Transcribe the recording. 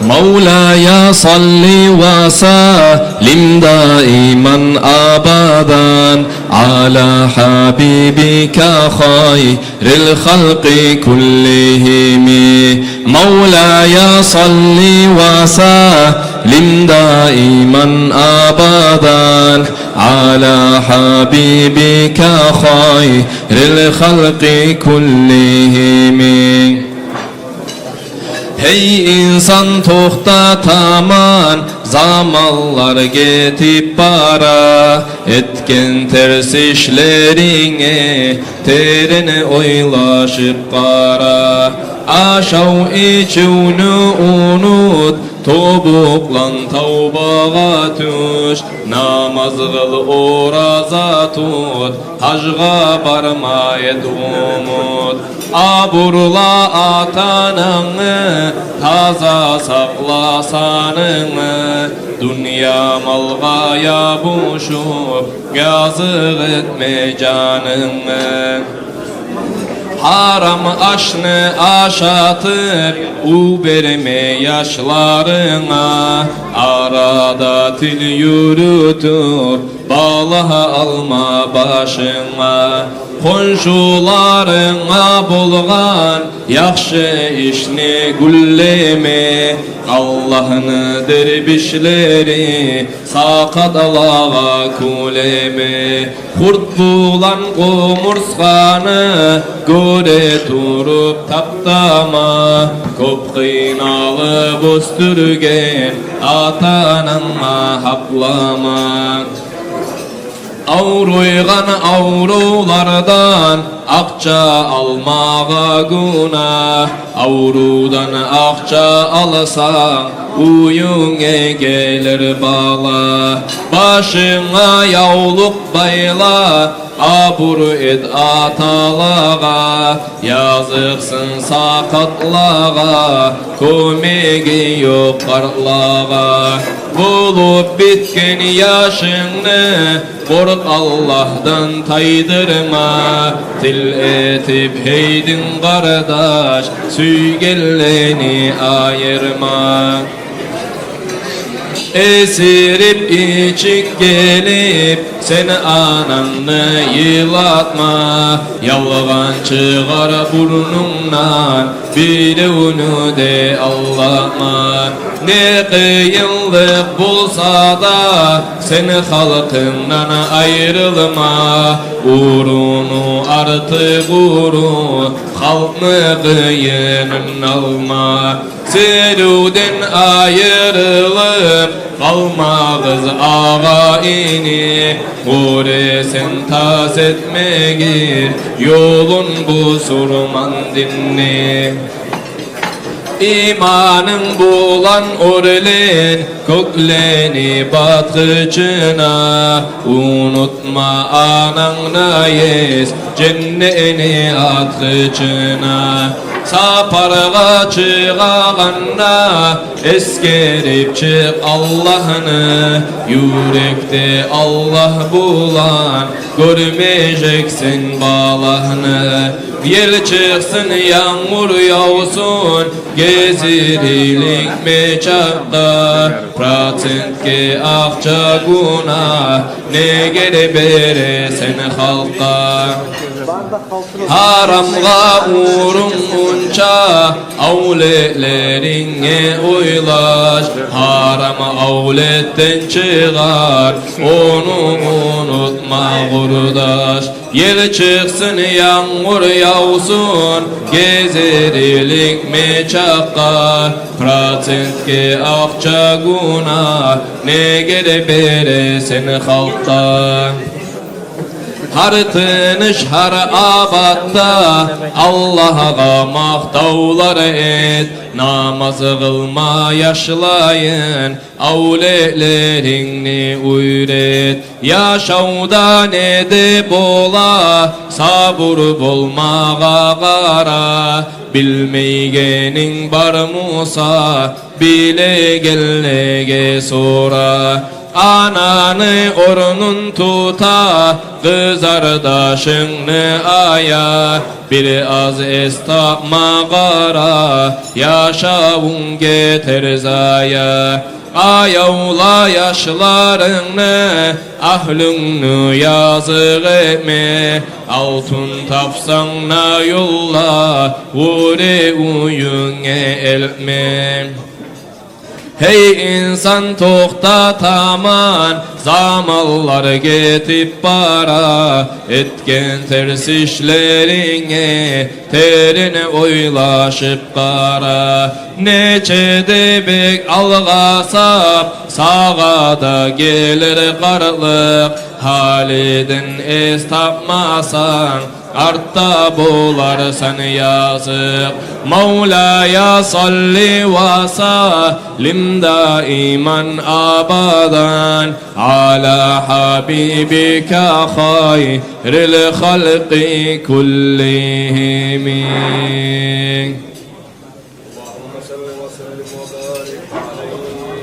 مولاي صل وسلم دائما أبدا على حبيبك خير الخلق كلهم مولاي صل وسلم دائما أبدا على حبيبك خير الخلق كلهم. Hey insan toxtataman, zamanlar getip bara, etken ters işlerine, terini oylaşıp kara. Aşav içini unut, tobuklan tavbağa düş, namaz kıl oraza tut, hacga barmayet umut. Aburla atananı, taza sakla sanını, dünya malga yabuşup, yazık etme canını. Haram aşını aşatıp, verme yaşlarına, arada til yürütür, balaha alma başına. Konşularına bulgan, yakşı işini gülleme, Allah'ını derbişleri, sakat Allah'a kuleme. Kurt bulan kumursanı, göre turup taptama, kop kıynalı bostürgen, atananma haplama. Avruygan avrulardan akça almağa günah, avrudan akça alsan uyuңe gelir bala. Başına yavluk bayla, abur et atalağa, yazıksın sakatlağa, kömegi yok karlağa. Bulup bitken yaşını, kork Allah'tan taydırma, til etip heydin kardeş, süygelleni ayırma. Esirip içik gelip, sen ananı yılatma, yalgan çıkar burnundan, bilunu de Allah'ma. Ne kıyınlık bulsa da, sen halkından ayrılma, uğrunu artı guru, halk mı kıyının alma. Seruden ayrılıp, kalmağız ağayini, sen tas etme gir, yolun bu surman dinle. İmanın bulan orlen, kökleni batıcına, unutma ananla yes, cennetini atıcına. Saparga çıkağanna, eskerip çık Allah'ını, yürekte Allah bulan, görmeyeceksin balahını. Yer çıksın yağmur yağsın, gezirilik meçakta, pratentke akça günah, ne gere bere sen halka. Haramga uğrunca, avletlerine uylaş, harama avletten çıkar, onu unutma kurdaş. Yer çıksın yağmur yağsın, gezerilik meçakka, pratentke akça günah, ne gere bere sen halka. Har tınış har abatta, Allah'a mahtavlar et, namaz kılma yaşlayın, avletlerini uyret. Yaşavda ne de bola, sabır bolmağa kara, bilmeygenin var Musa, bile gellege sonra. Ananı ornun tuta, kız ardaşını aya. Biraz estağma kara, yaşavun getir zaya. Ayavla yaşlarını, ahlını yazık etme. Altın tapsanla yolla, vure uyune elme. Hey insan toxta taman, zamallar getip bara. Etken ters işlerine, terine oylaşıp kara. Neçe debek algasap, sağa da gelir karlık. Halidin es tapmasan, artta bularsan yazık. Mevla'ya salli ve salim daiman abadan ala habibika hayril halqi kullihim. اللهم صل وسلم وبارك عليه